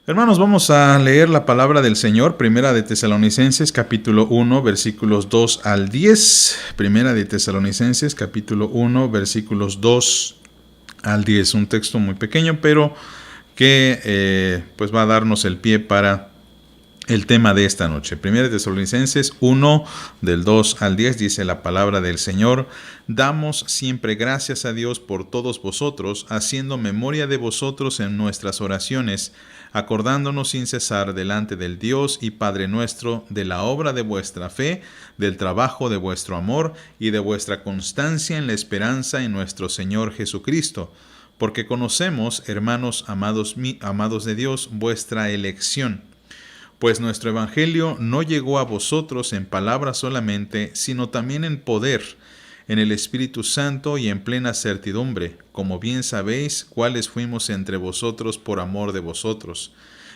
Hermanos, vamos a leer la palabra del Señor, Primera de Tesalonicenses, capítulo 1, versículos 2 al 10. Primera de Tesalonicenses, capítulo 1, versículos 2 al 10. Un texto muy pequeño, pero que pues va a darnos el pie para el tema de esta noche. Primera de Tesalonicenses 1, del 2 al 10, dice la palabra del Señor: Damos siempre gracias a Dios por todos vosotros, haciendo memoria de vosotros en nuestras oraciones, acordándonos sin cesar delante del Dios y Padre nuestro de la obra de vuestra fe, del trabajo de vuestro amor y de vuestra constancia en la esperanza en nuestro Señor Jesucristo. Porque conocemos, hermanos amados de Dios, vuestra elección. Pues nuestro evangelio no llegó a vosotros en palabras solamente, sino también en poder, en el Espíritu Santo y en plena certidumbre, como bien sabéis cuáles fuimos entre vosotros por amor de vosotros.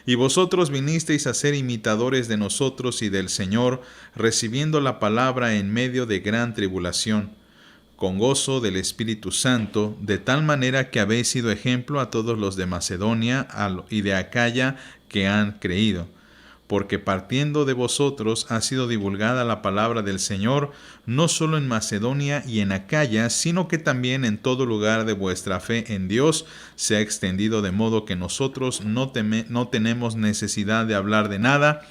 Y vosotros vinisteis a ser imitadores de nosotros y del Señor, recibiendo la palabra en medio de gran tribulación, con gozo del Espíritu Santo, de tal manera que habéis sido ejemplo a todos los de Macedonia y de Acaya que han creído. Porque partiendo de vosotros ha sido divulgada la palabra del Señor, no solo en Macedonia y en Acaya, sino que también en todo lugar de vuestra fe en Dios se ha extendido, de modo que nosotros no tenemos necesidad de hablar de nada,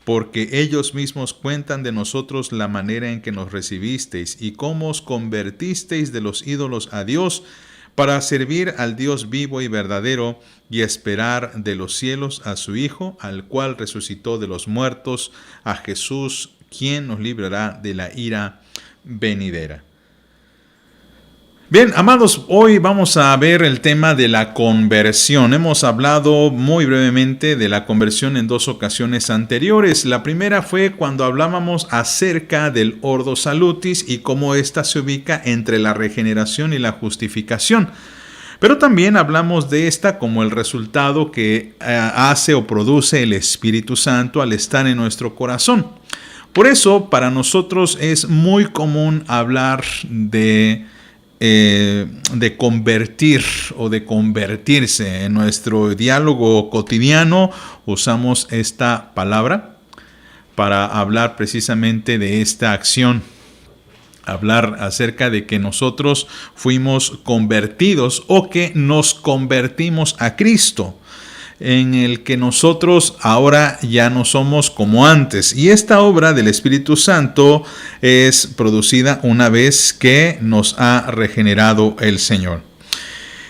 porque ellos mismos cuentan de nosotros la manera en que nos recibisteis y cómo os convertisteis de los ídolos a Dios, para servir al Dios vivo y verdadero y esperar de los cielos a su Hijo, al cual resucitó de los muertos, a Jesús, quien nos librará de la ira venidera. Bien, amados, hoy vamos a ver el tema de la conversión. Hemos hablado muy brevemente de la conversión en dos ocasiones anteriores. La primera fue cuando hablábamos acerca del Ordo Salutis y cómo ésta se ubica entre la regeneración y la justificación. Pero también hablamos de esta como el resultado que hace o produce el Espíritu Santo al estar en nuestro corazón. Por eso, para nosotros es muy común hablar de convertir o de convertirse. En nuestro diálogo cotidiano usamos esta palabra para hablar precisamente de esta acción, hablar acerca de que nosotros fuimos convertidos o que nos convertimos a Cristo, en el que nosotros ahora ya no somos como antes. Y esta obra del Espíritu Santo es producida una vez que nos ha regenerado el Señor.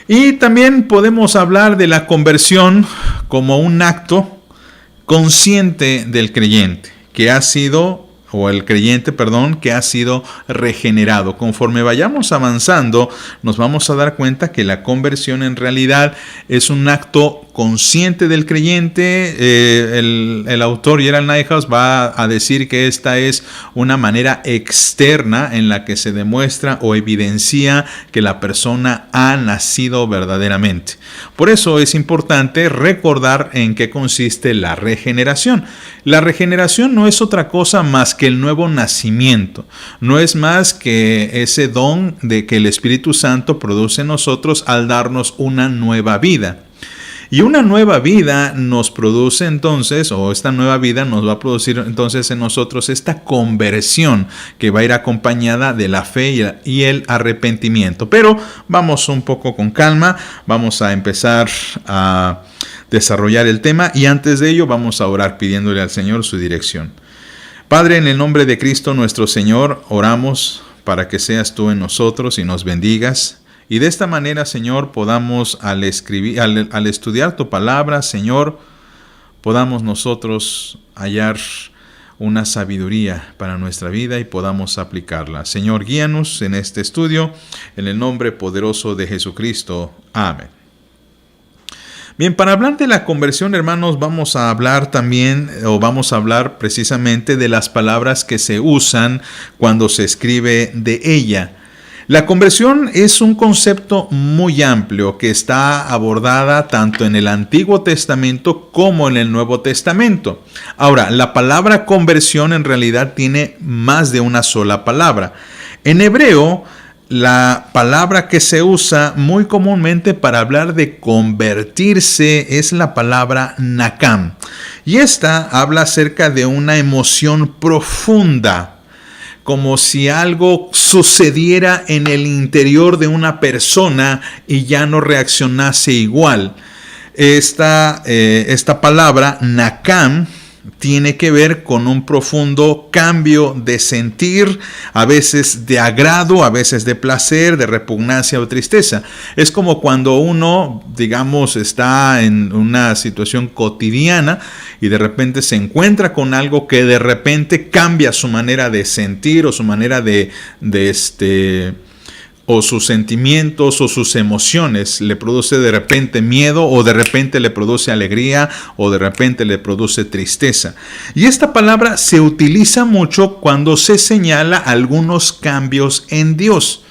Y también podemos hablar de la conversión como un acto consciente del creyente, que ha sido regenerado. Conforme vayamos avanzando, nos vamos a dar cuenta que la conversión en realidad es un acto consciente del creyente. El autor Gerald Niehaus va a decir que esta es una manera externa en la que se demuestra o evidencia que la persona ha nacido verdaderamente. Por eso es importante recordar en qué consiste la regeneración. La regeneración no es otra cosa más que el nuevo nacimiento. No es más que ese don de que el Espíritu Santo produce en nosotros al darnos una nueva vida. Y una nueva vida nos produce entonces, o esta nueva vida nos va a producir entonces en nosotros esta conversión que va a ir acompañada de la fe y el arrepentimiento. Pero vamos un poco con calma, vamos a empezar a desarrollar el tema y antes de ello vamos a orar pidiéndole al Señor su dirección. Padre, en el nombre de Cristo nuestro Señor, oramos para que seas tú en nosotros y nos bendigas. Y de esta manera, Señor, podamos al estudiar tu palabra, Señor, podamos nosotros hallar una sabiduría para nuestra vida y podamos aplicarla. Señor, guíanos en este estudio, en el nombre poderoso de Jesucristo. Amén. Bien, para hablar de la conversión, hermanos, vamos a hablar precisamente de las palabras que se usan cuando se escribe de ella. La conversión es un concepto muy amplio que está abordada tanto en el Antiguo Testamento como en el Nuevo Testamento. Ahora, la palabra conversión en realidad tiene más de una sola palabra. En hebreo, la palabra que se usa muy comúnmente para hablar de convertirse es la palabra nakam. Y esta habla acerca de una emoción profunda, como si algo sucediera en el interior de una persona y ya no reaccionase igual. Esta palabra nakam tiene que ver con un profundo cambio de sentir, a veces de agrado, a veces de placer, de repugnancia o tristeza. Es como cuando uno, digamos, está en una situación cotidiana y de repente se encuentra con algo que de repente cambia su manera de sentir o su manera o sus sentimientos o sus emociones, le produce de repente miedo o de repente le produce alegría o de repente le produce tristeza. Y esta palabra se utiliza mucho cuando se señala algunos cambios en Dios.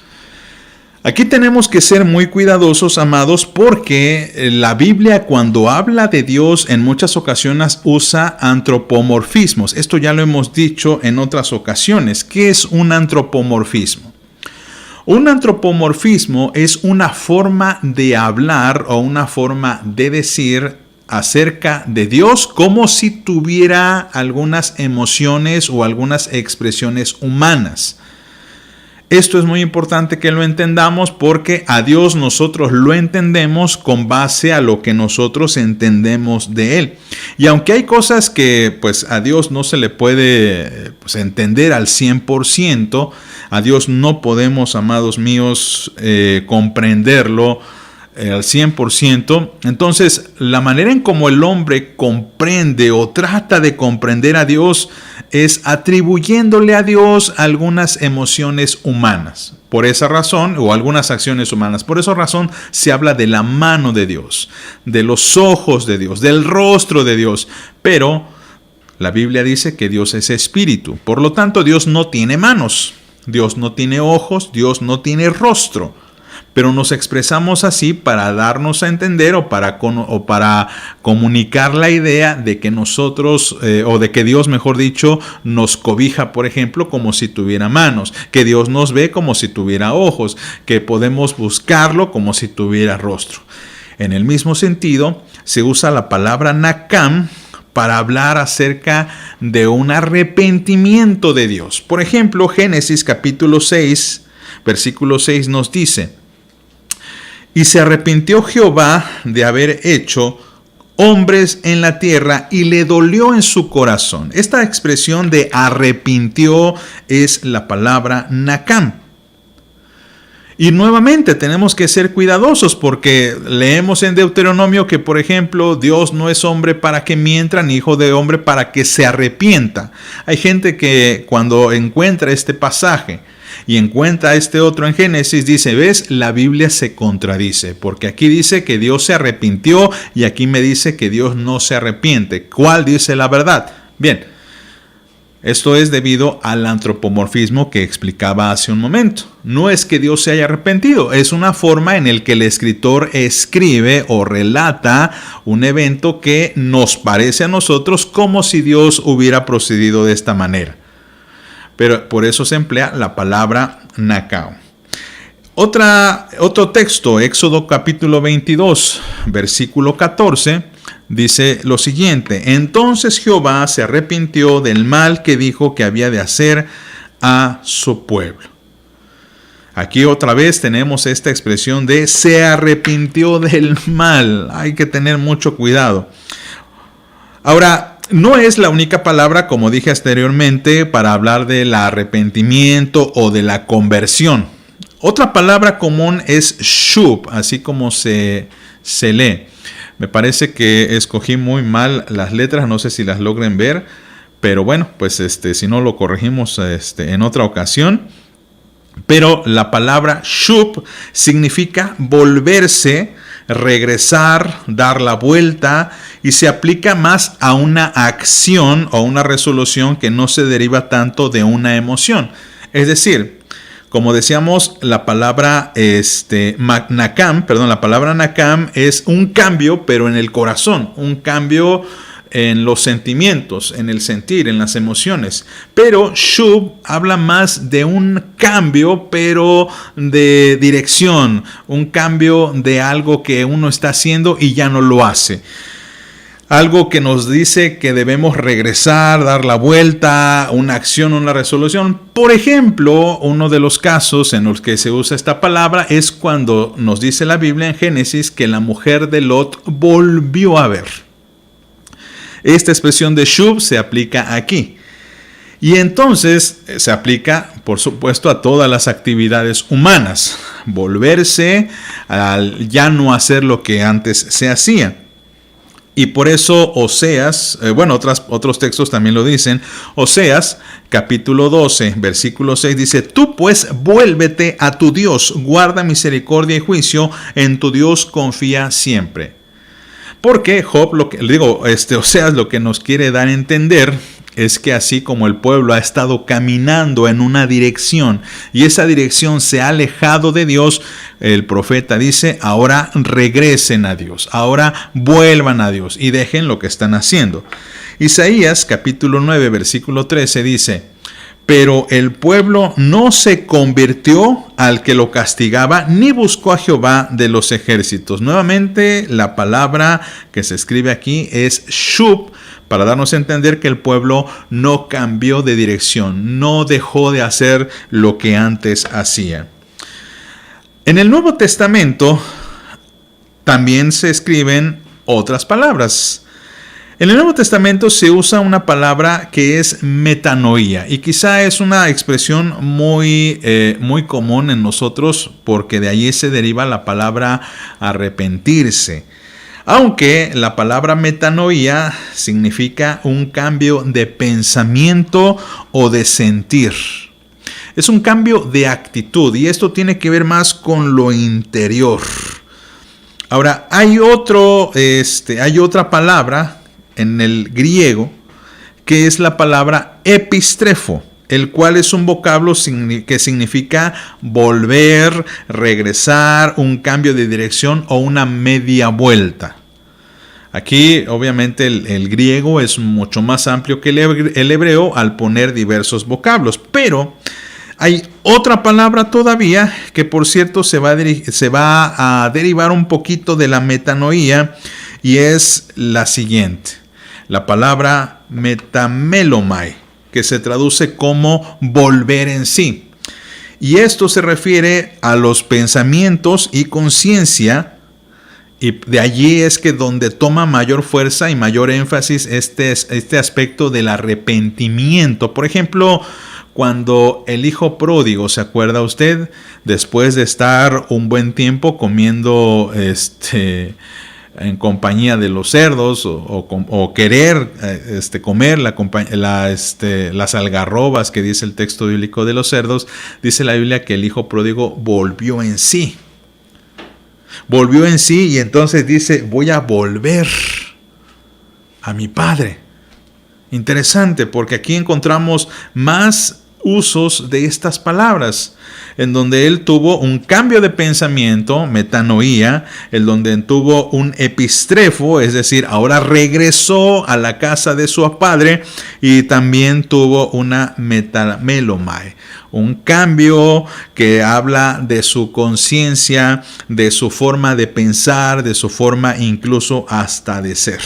Aquí tenemos que ser muy cuidadosos, amados, porque la Biblia, cuando habla de Dios, en muchas ocasiones usa antropomorfismos. Esto ya lo hemos dicho en otras ocasiones. ¿Qué es un antropomorfismo? Un antropomorfismo es una forma de hablar o una forma de decir acerca de Dios como si tuviera algunas emociones o algunas expresiones humanas. Esto es muy importante que lo entendamos porque a Dios nosotros lo entendemos con base a lo que nosotros entendemos de Él. Y aunque hay cosas que pues a Dios no se le puede entender al 100%, a Dios no podemos, amados míos, comprenderlo al 100%. Entonces, la manera en cómo el hombre comprende o trata de comprender a Dios es atribuyéndole a Dios algunas emociones humanas. Por esa razón, o algunas acciones humanas, por esa razón se habla de la mano de Dios, de los ojos de Dios, del rostro de Dios. Pero la Biblia dice que Dios es espíritu. Por lo tanto, Dios no tiene manos, Dios no tiene ojos, Dios no tiene rostro. Pero nos expresamos así para darnos a entender o para comunicar la idea de que nosotros, o de que Dios, mejor dicho, nos cobija, por ejemplo, como si tuviera manos, que Dios nos ve como si tuviera ojos, que podemos buscarlo como si tuviera rostro. En el mismo sentido, se usa la palabra nakam para hablar acerca de un arrepentimiento de Dios. Por ejemplo, Génesis capítulo 6, versículo 6 nos dice: y se arrepintió Jehová de haber hecho hombres en la tierra y le dolió en su corazón. Esta expresión de arrepintió es la palabra nakam. Y nuevamente tenemos que ser cuidadosos porque leemos en Deuteronomio que, por ejemplo, Dios no es hombre para que mienta, ni hijo de hombre para que se arrepienta. Hay gente que cuando encuentra este pasaje y encuentra este otro en Génesis, dice, ¿ves? La Biblia se contradice, porque aquí dice que Dios se arrepintió y aquí me dice que Dios no se arrepiente. ¿Cuál dice la verdad? Bien, esto es debido al antropomorfismo que explicaba hace un momento. No es que Dios se haya arrepentido, es una forma en la que el escritor escribe o relata un evento que nos parece a nosotros como si Dios hubiera procedido de esta manera. Pero por eso se emplea la palabra nakam. Otro texto, Éxodo capítulo 22, versículo 14, dice lo siguiente: entonces Jehová se arrepintió del mal que dijo que había de hacer a su pueblo. Aquí otra vez tenemos esta expresión de se arrepintió del mal. Hay que tener mucho cuidado. Ahora, no es la única palabra, como dije anteriormente, para hablar del arrepentimiento o de la conversión. Otra palabra común es shub, así como se lee. Me parece que escogí muy mal las letras, no sé si las logren ver, pero bueno, pues si no lo corregimos en otra ocasión. Pero la palabra shub significa volverse, regresar, dar la vuelta, y se aplica más a una acción o una resolución que no se deriva tanto de una emoción. Es decir, como decíamos, la palabra nakam es un cambio, pero en el corazón, un cambio en los sentimientos, en el sentir, en las emociones. Pero Shub habla más de un cambio, pero de dirección, un cambio de algo que uno está haciendo y ya no lo hace. Algo que nos dice que debemos regresar, dar la vuelta, una acción, una resolución. Por ejemplo, uno de los casos en los que se usa esta palabra es cuando nos dice la Biblia en Génesis que la mujer de Lot volvió a ver. Esta expresión de Shub se aplica aquí. Y entonces se aplica, por supuesto, a todas las actividades humanas. Volverse al ya no hacer lo que antes se hacía. Y por eso Oseas, otros textos también lo dicen. Oseas, capítulo 12, versículo 6 dice: Tú pues vuélvete a tu Dios, guarda misericordia y juicio, en tu Dios confía siempre. Porque Oseas lo que nos quiere dar a entender es que así como el pueblo ha estado caminando en una dirección y esa dirección se ha alejado de Dios, el profeta dice: ahora regresen a Dios, ahora vuelvan a Dios y dejen lo que están haciendo. Isaías capítulo 9 versículo 13 dice: Pero el pueblo no se convirtió al que lo castigaba, ni buscó a Jehová de los ejércitos. Nuevamente, la palabra que se escribe aquí es Shub, para darnos a entender que el pueblo no cambió de dirección, no dejó de hacer lo que antes hacía. En el Nuevo Testamento también se escriben otras palabras. En el Nuevo Testamento se usa una palabra que es metanoía, y quizá es una expresión muy común en nosotros, porque de allí se deriva la palabra arrepentirse. Aunque la palabra metanoía significa un cambio de pensamiento o de sentir. Es un cambio de actitud, y esto tiene que ver más con lo interior. Ahora, hay otra palabra en el griego que es la palabra epistrefo, el cual es un vocablo que significa volver, regresar, un cambio de dirección o una media vuelta. Aquí, obviamente, el griego es mucho más amplio que el hebreo al poner diversos vocablos, pero hay otra palabra todavía que, por cierto, se va a derivar un poquito de la metanoía, y es la siguiente: la palabra metamelomai, que se traduce como volver en sí. Y esto se refiere a los pensamientos y conciencia, y de allí es que donde toma mayor fuerza y mayor énfasis este aspecto del arrepentimiento. Por ejemplo, cuando el hijo pródigo, ¿se acuerda usted? Después de estar un buen tiempo comiendo en compañía de los cerdos, o querer comer las algarrobas que dice el texto bíblico de los cerdos, dice la Biblia que el hijo pródigo volvió en sí. Volvió en sí, y entonces dice: voy a volver a mi padre. Interesante, porque aquí encontramos más usos de estas palabras, en donde él tuvo un cambio de pensamiento, metanoía, en donde tuvo un epistrefo, es decir, ahora regresó a la casa de su padre, y también tuvo una metamelomai, un cambio que habla de su conciencia, de su forma de pensar, de su forma incluso hasta de ser.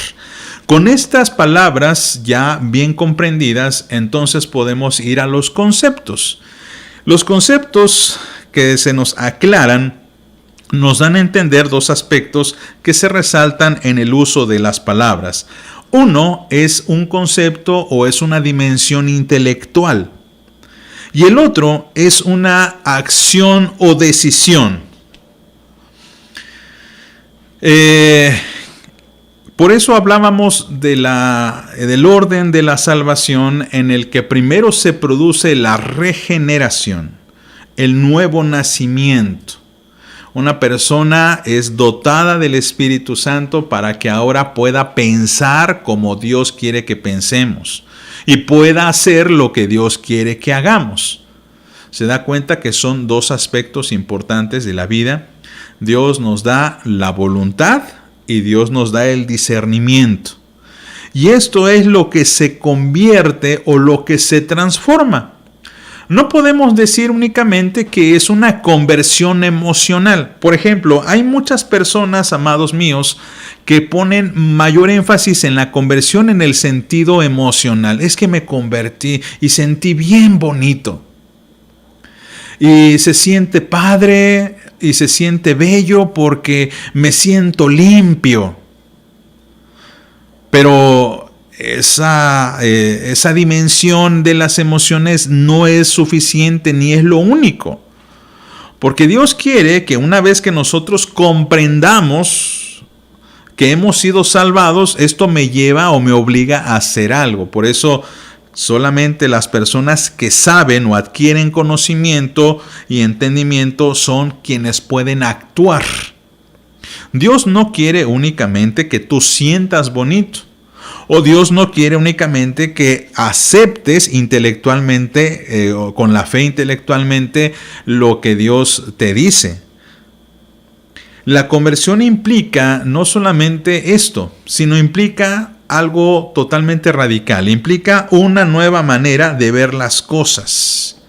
Con estas palabras ya bien comprendidas, entonces podemos ir a los conceptos. Los conceptos que se nos aclaran nos dan a entender dos aspectos que se resaltan en el uso de las palabras. Uno es un concepto o es una dimensión intelectual, y el otro es una acción o decisión. Por eso hablábamos del orden de la salvación, en el que primero se produce la regeneración, el nuevo nacimiento. Una persona es dotada del Espíritu Santo para que ahora pueda pensar como Dios quiere que pensemos y pueda hacer lo que Dios quiere que hagamos. Se da cuenta que son dos aspectos importantes de la vida. Dios nos da la voluntad y Dios nos da el discernimiento. Y esto es lo que se convierte o lo que se transforma. No podemos decir únicamente que es una conversión emocional. Por ejemplo, hay muchas personas, amados míos, que ponen mayor énfasis en la conversión en el sentido emocional. Es que me convertí y sentí bien bonito. Y se siente padre y se siente bello porque me siento limpio. Pero esa dimensión de las emociones no es suficiente ni es lo único. Porque Dios quiere que una vez que nosotros comprendamos que hemos sido salvados, esto me lleva o me obliga a hacer algo. Por eso solamente las personas que saben o adquieren conocimiento y entendimiento son quienes pueden actuar. Dios no quiere únicamente que tú sientas bonito. O Dios no quiere únicamente que aceptes intelectualmente o con la fe intelectualmente lo que Dios te dice. La conversión implica no solamente esto, sino implica algo totalmente radical. Implica una nueva manera de ver las cosas,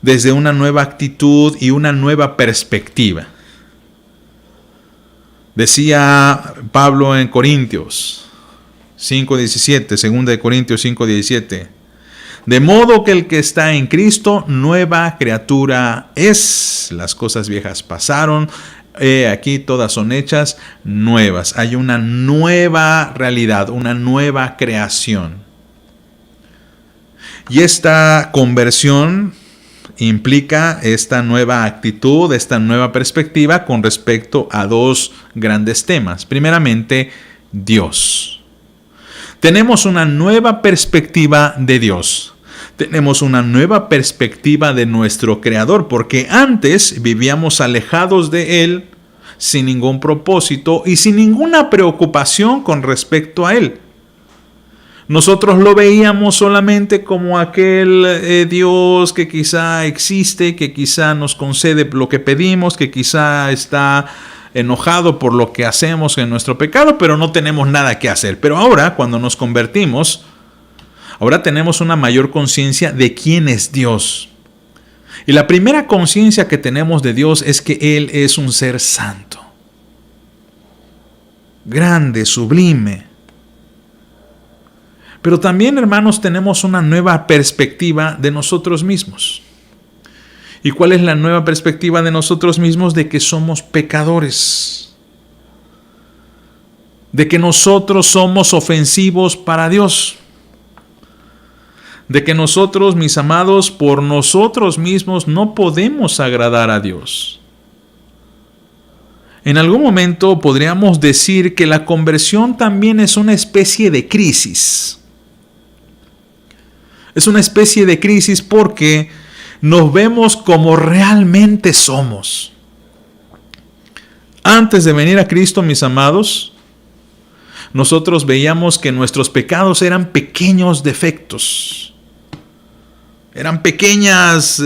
desde una nueva actitud y una nueva perspectiva. Decía Pablo en Corintios 5:17, 2 de Corintios 5:17. De modo que el que está en Cristo, nueva criatura es. Las cosas viejas pasaron, aquí todas son hechas nuevas. Hay una nueva realidad, una nueva creación. Y esta conversión implica esta nueva actitud, esta nueva perspectiva con respecto a dos grandes temas. Primeramente, Dios. Tenemos una nueva perspectiva de Dios. Tenemos una nueva perspectiva de nuestro Creador, porque antes vivíamos alejados de Él, sin ningún propósito y sin ninguna preocupación con respecto a Él. Nosotros lo veíamos solamente como aquel Dios que quizá existe, que quizá nos concede lo que pedimos, que quizá está enojado por lo que hacemos en nuestro pecado, pero no tenemos nada que hacer. Pero ahora, cuando nos convertimos, ahora tenemos una mayor conciencia de quién es Dios. Y la primera conciencia que tenemos de Dios es que Él es un ser santo, grande, sublime. Pero también, hermanos, tenemos una nueva perspectiva de nosotros mismos. ¿Y cuál es la nueva perspectiva de nosotros mismos? De que somos pecadores. De que nosotros somos ofensivos para Dios. De que nosotros, mis amados, por nosotros mismos no podemos agradar a Dios. En algún momento podríamos decir que la conversión también es una especie de crisis. Es una especie de crisis porque nos vemos como realmente somos. Antes de venir a Cristo, mis amados, nosotros veíamos que nuestros pecados eran pequeños defectos. Eran pequeñas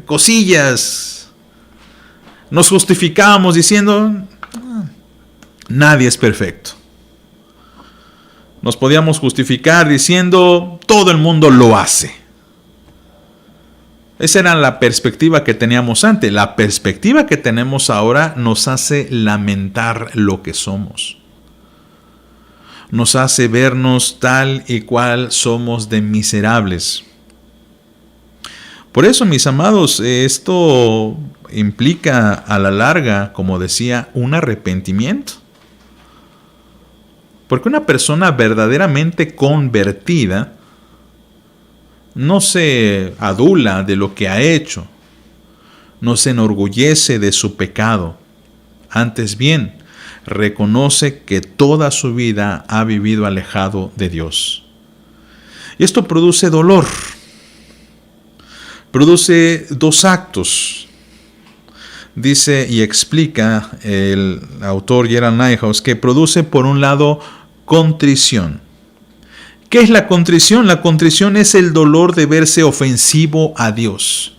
cosillas. Nos justificábamos diciendo, nadie es perfecto. Nos podíamos justificar diciendo, todo el mundo lo hace. Esa era la perspectiva que teníamos antes. La perspectiva que tenemos ahora nos hace lamentar lo que somos. Nos hace vernos tal y cual somos de miserables. Por eso, mis amados, esto implica a la larga, como decía, un arrepentimiento. Porque una persona verdaderamente convertida no se adula de lo que ha hecho, no se enorgullece de su pecado. Antes bien, reconoce que toda su vida ha vivido alejado de Dios. Y esto produce dolor. Produce dos actos. Dice y explica el autor Gerald Niehaus que produce por un lado contrición. ¿Qué es la contrición? La contrición es el dolor de verse ofensivo a Dios.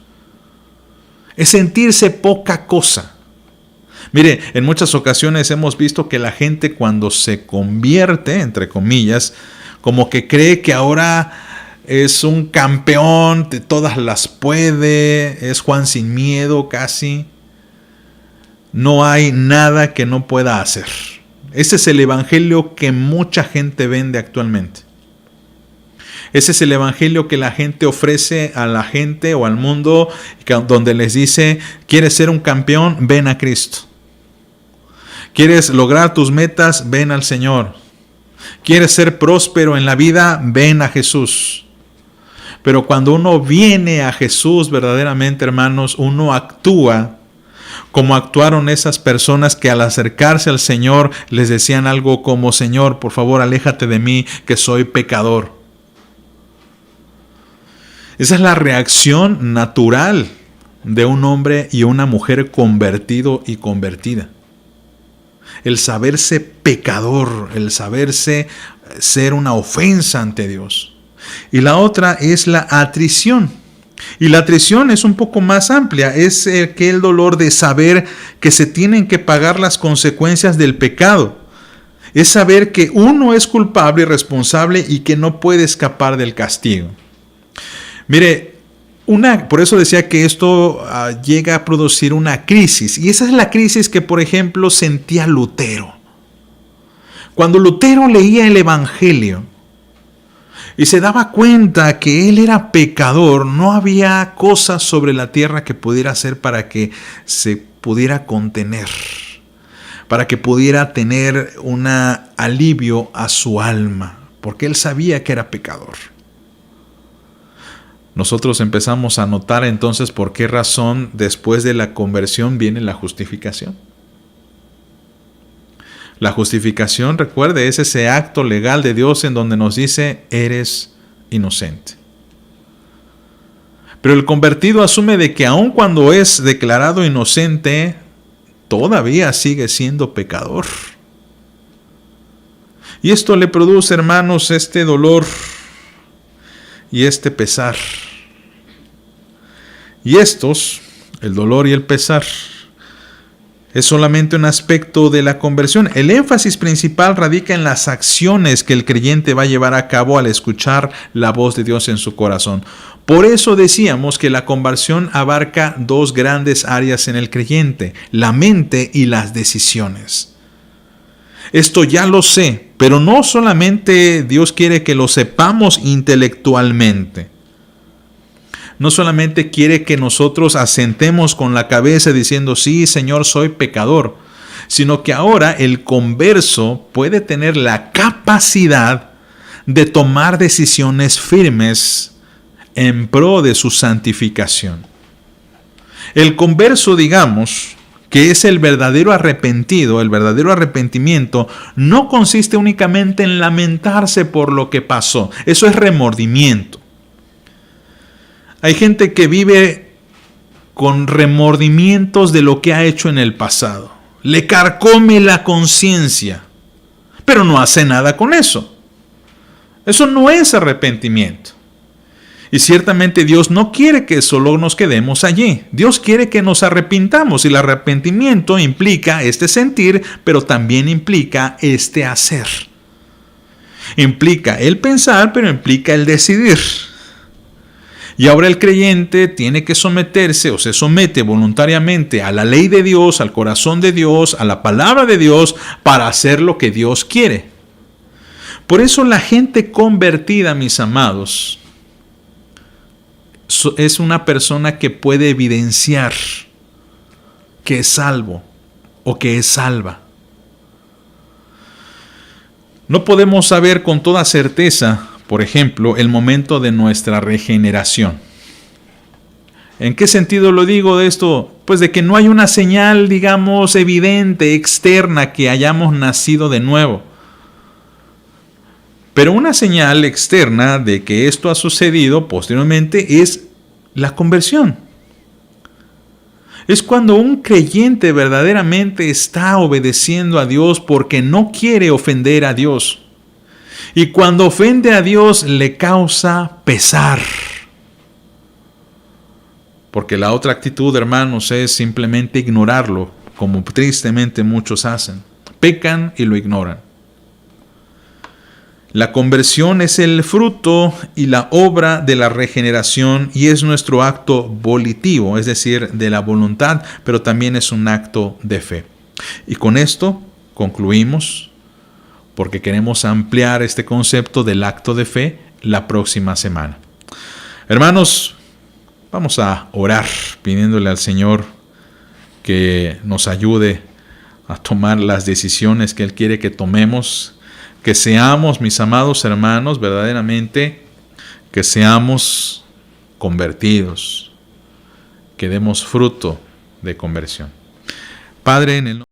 Es sentirse poca cosa. Mire, en muchas ocasiones hemos visto que la gente cuando se convierte, entre comillas, como que cree que ahora es un campeón, de todas las puede, es Juan sin miedo casi. No hay nada que no pueda hacer. Ese es el evangelio que mucha gente vende actualmente. Ese es el evangelio que la gente ofrece a la gente o al mundo, donde les dice, ¿quieres ser un campeón? Ven a Cristo. ¿Quieres lograr tus metas? Ven al Señor. ¿Quieres ser próspero en la vida? Ven a Jesús. Pero cuando uno viene a Jesús verdaderamente, hermanos, uno actúa como actuaron esas personas que al acercarse al Señor les decían algo como, Señor, por favor, aléjate de mí, que soy pecador. Esa es la reacción natural de un hombre y una mujer convertido y convertida. El saberse pecador, el saberse ser una ofensa ante Dios. Y la otra es la atrición. Y la atrición es un poco más amplia, es aquel dolor de saber que se tienen que pagar las consecuencias del pecado. Es saber que uno es culpable y responsable y que no puede escapar del castigo. Mire, por eso decía que esto llega a producir una crisis. Y esa es la crisis que, por ejemplo, sentía Lutero. Cuando Lutero leía el Evangelio y se daba cuenta que él era pecador, no había cosas sobre la tierra que pudiera hacer para que se pudiera contener, para que pudiera tener un alivio a su alma, porque él sabía que era pecador. Nosotros empezamos a notar entonces por qué razón después de la conversión viene la justificación. La justificación, recuerde, es ese acto legal de Dios en donde nos dice, eres inocente. Pero el convertido asume de que aun cuando es declarado inocente, todavía sigue siendo pecador. Y esto le produce, hermanos, este dolor y este pesar. Y el dolor y el pesar, es solamente un aspecto de la conversión. El énfasis principal radica en las acciones que el creyente va a llevar a cabo al escuchar la voz de Dios en su corazón. Por eso decíamos que la conversión abarca dos grandes áreas en el creyente, la mente y las decisiones. Esto ya lo sé, pero no solamente Dios quiere que lo sepamos intelectualmente. No solamente quiere que nosotros asentemos con la cabeza diciendo, sí, Señor, soy pecador, sino que ahora el converso puede tener la capacidad de tomar decisiones firmes en pro de su santificación. El converso, digamos, que es el verdadero arrepentido, el verdadero arrepentimiento, no consiste únicamente en lamentarse por lo que pasó. Eso es remordimiento. Hay gente que vive con remordimientos de lo que ha hecho en el pasado. Le carcome la conciencia, pero no hace nada con eso. Eso no es arrepentimiento. Y ciertamente Dios no quiere que solo nos quedemos allí. Dios quiere que nos arrepintamos, y el arrepentimiento implica este sentir, pero también implica este hacer. Implica el pensar, pero implica el decidir. Y ahora el creyente tiene que someterse o se somete voluntariamente a la ley de Dios, al corazón de Dios, a la palabra de Dios, para hacer lo que Dios quiere. Por eso la gente convertida, mis amados, es una persona que puede evidenciar que es salvo o que es salva. No podemos saber con toda certeza, por ejemplo, el momento de nuestra regeneración. ¿En qué sentido lo digo de esto? Pues de que no hay una señal, digamos, evidente, externa, que hayamos nacido de nuevo. Pero una señal externa de que esto ha sucedido posteriormente es la conversión. Es cuando un creyente verdaderamente está obedeciendo a Dios porque no quiere ofender a Dios. Y cuando ofende a Dios le causa pesar. Porque la otra actitud, hermanos, es simplemente ignorarlo. como tristemente muchos hacen. Pecan y lo ignoran. La conversión es el fruto y la obra de la regeneración y es nuestro acto volitivo, es decir, de la voluntad, pero también es un acto de fe. Y con esto concluimos, porque queremos ampliar este concepto del acto de fe la próxima semana. Hermanos, vamos a orar pidiéndole al Señor que nos ayude a tomar las decisiones que Él quiere que tomemos. Que seamos, mis amados hermanos, verdaderamente, que seamos convertidos, que demos fruto de conversión. Padre, en el